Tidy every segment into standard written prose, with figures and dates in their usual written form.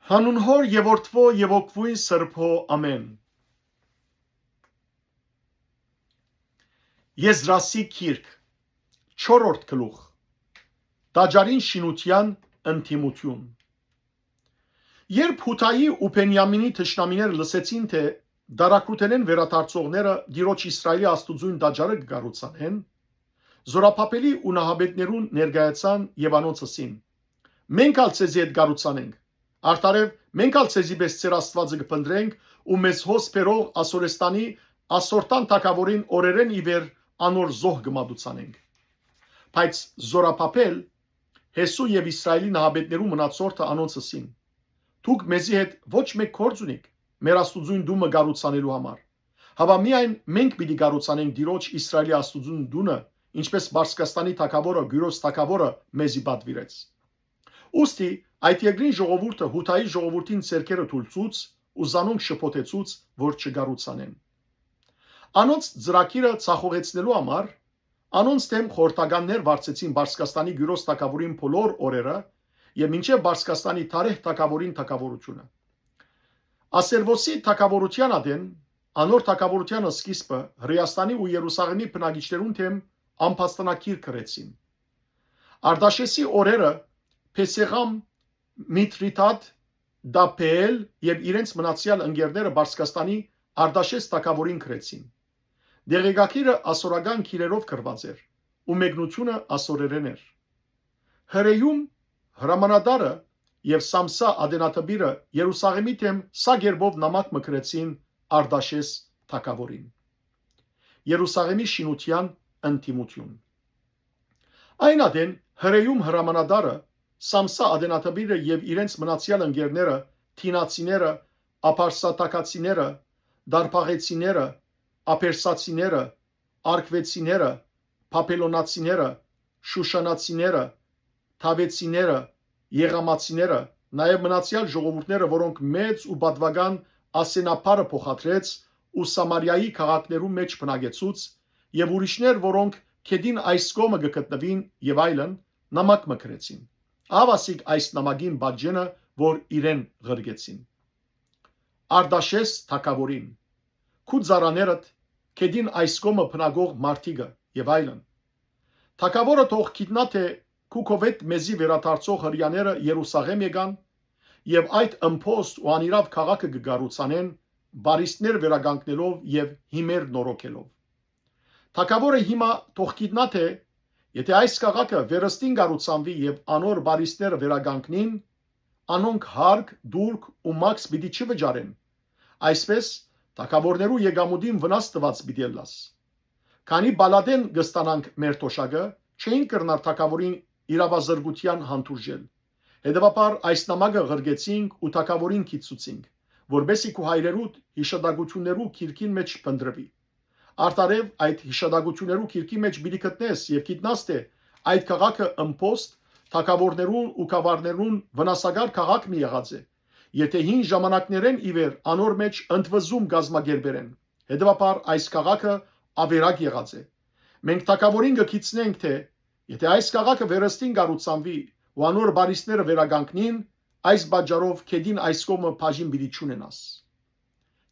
Հանուն հոր եւ որդվո եւ օգվույն սրբո ամեն։ Եզրասի քիրք 4-րդ գլուխ Դաջարին շինության ընդդիմություն։ Երբ Հութայի ու Բենյամինի թշնամիները լսեցին, թե դարակրութենեն վերադարձողները Տիրոջ Իսրայելի աստուծուն դաջարը կգառուցանեն, զորապապելի ու նահաբետներուն ներկայացան եւ անոնց ասին. Մենք ալ ցեզի հետ կգառուցանենք, արդարև մենք ալ ցեզի պես ծեր Աստվածը կփնտրենք ու մեզ հոս բերող Ասորեստանի ասորտան թակավորին օրերեն ի վեր անոր զոհ կմատուցանենք։ Բայց զորապապել Հեսու եւ Իսրայելի նահաբետներու մնացորդը անոնց ասին. Դուք մեզի հետ ոչ մեկ գործ ունիք մեր աստուծուն դումը կառուցանելու համար։ Հավա միայն մենք պիտի կառուցանենք Տիրոջ Իսրայելի աստուծուն դունը, ինչպես Բարսկաստանի թագավորը Գյուրոս թագավորը մեզի պատվիրեց։ Ոստի այդ երկրին ժողովուրդը Հութայի ժողովրդին ցերկերը թուլցուց ու զանոնք շփոթեցուց, որ չկառուցանեն։ Անոնց ծրագիրը ցախողեցնելու համար անոնց դեմ խորտականներ վարձեցին Բարսկաստանի Գյուրոս թագավորին բոլոր օրերը եւ մինչեւ Բարսկաստանի Թարեհ թագավորին թագավորությունը։ Ասերվոսի թագավորության ադեն անոր թագավորության սկիզբը Հրեաստանի ու Երուսաղեմի բնակիչներուն թեմ ամփոստանակիր կրեցին։ Արտաշեսի օրերը Փեսեղամ Միտրիթատ Դապել եւ իրենց մնացյալ ընկերները Բարսկաստանի Արտաշես թագավորին կրեցին։ Դեղեկագիրը ասորական քիրերով գրված էր ու մեկնությունը ասորերեն էր։ Հրեյում հրամանատարը եւ Սամսա ադենաթբիրը Երուսաղեմի թեմ սա գերբով նամակ մկրեցին Արտաշես թագավորին։ Երուսաղեմի շինության ընդդիմություն։ Այն ադեն հրեյում հրամանատարը Սամսա ադենաթբիրը եւ իրենց մնացյալ ընկերները Թինացիները, Ափարսատակացիները, Դարփաղեցիները, Ափերսացիները, Արկվեցիները, Փապելոնացիները, Շուշանացիները, Թավեցիները, Եղամացիները, նաև մնացյալ ժողովուրդները, որոնք մեծ ու բադվական ասենապարը փոխադրեց ու Սամարիայի քաղաքներու մեջ բնակեցուց, եւ ուրիշներ, որոնք քեդին այս կողմը գտնվին եւ այլն, նամակ մկրեցին։ Ավասիկ այս նամակին բաժինը, որ իրեն ղրգեցին։ Արտաշես թագավորին քու ծառաներդ քեդին այս կողմը բնագող մարտիկը եւ այլն։ Թագավորը թող գիտնա թե քուքովետ մեզի վերադարձող հрьяաները Երուսաղեմ եկան եւ այդ ըմփոստ ու անիրավ քաղաքը կգառուցանեն բարիստներ վերագանքնելով եւ հիմեր նորոգելով։ Թագավորը հիմա թող գիտնա թե եթե այս քաղաքը վերստին կառուցանվի եւ անոր բարիստները վերագանքնին, անոնք հարկ, դուրք ու մաքս պիտի չվճարեն։ Այսպես թագավորներու եկամուտին վնաս տված պիտի լաս։ Քանի բալադեն կստանանք մեր թոշակը, չէին կրնար թագավորին իրավազրկության հանդուրժել։ Հետևաբար այս նամակը ղրգեցինք ու թագավորին կիցուցինք, որբեսի քու հայրերուդ հիշադակություններու քիրքին մեջ փնտրվի։ Արտարև այդ հիշադակություններու քիրքի մեջ պիտի գտնես եւ գիտնաս թե այդ քաղաքը ըմփոստ թագավորներուն ու կավարներուն վնասագար քաղաք մի եղած է։ Եթե հին ժամանակներեն ի վեր անոր մեջ ընդվզում գազմագերբերեն, հետևաբար այս քաղաքը ավերակ եղած է։ Մենք թագավորին կգիցնենք թե եթե այս քաղաքը վերստին կառուցանվի ու անոր բարիստները վերագանքնին, այս բաժարով քեդին այս կողմը բաժին պիտի չունենաս։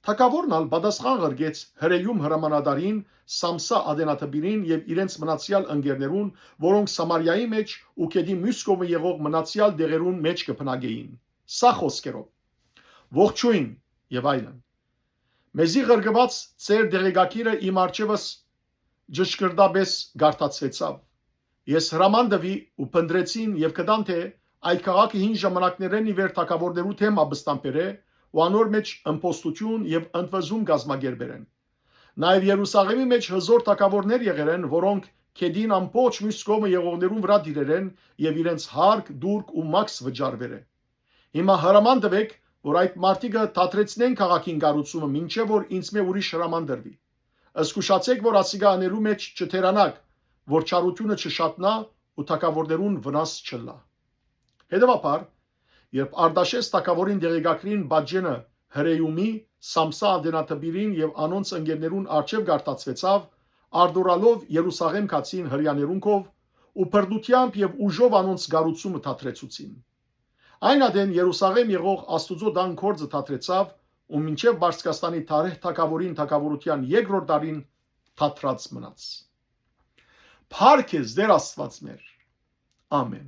Թագավորն ալ պատասխան ղրգեց հրեյում հրամանատարին Սամսա ադենաթբիրին եւ իրենց մնացյալ ընկերներուն, որոնք Սամարիայի մեջ ու քեդի մյուս կողմը եղող մնացյալ դեղերուն մեջ կփնագեին։ Սա խոսքերով ողջույն եւ այլն։ Մեզի ղրգված ծեր դեղեկագիրը իմ արջևս ճշգրտաբես գարտացվեցավ։ Ես հրամանդվի ու փնտրեցին եւ կդան թե այդ քաղաքը հին ժամանակներեն ի վեր թագավորներու թեմ աբստամբեր է ու անոր մեջ ըմփոստություն եւ ընդվզում գազմագերբերեն։ Նաեւ Երուսաղեմի մեջ հզոր թագավորներ եղել են, որոնք քեդին ամբողջ մյուս կողմը եղողներուն վրա դիրել են եւ իրենց հարկ, դուրք ու մաքս վճարվել է։ Հիմա հրամանդվեք, որ այդ մարտիկը դադրեցնեն քաղաքին կառուցումը, մինչեւ որ ինձ մե ուրիշ հրաման դրվի։ Զգուշացեք, որ ասիգա աներու մեջ չթերանաք, որ չարությունը չշատնա ու թագավորներուն վնաս չլա։ Հետևաբար, երբ Արտաշես թագավորին դեղեկագրին բաժինը հրեյումի Սամսա ադենաթբիրին եւ անոնց ընկերներուն արչեւ գարտացվեցավ, արդորալով Երուսաղեմ կացին հрьяաներունքով ու բրդությամբ եւ ուժով անոնց գառուցումը դադրեցուցին։ Այն ադեն Երուսաղեմ եղող Աստուծո դան կորձը թատրեցավ ու մինչև Բարսկաստանի Թարեհ թագավորին թագավորության երկրորդ դարին թատրած մնաց։ Փառք ես Տեր Աստված մեր։ Ամեն։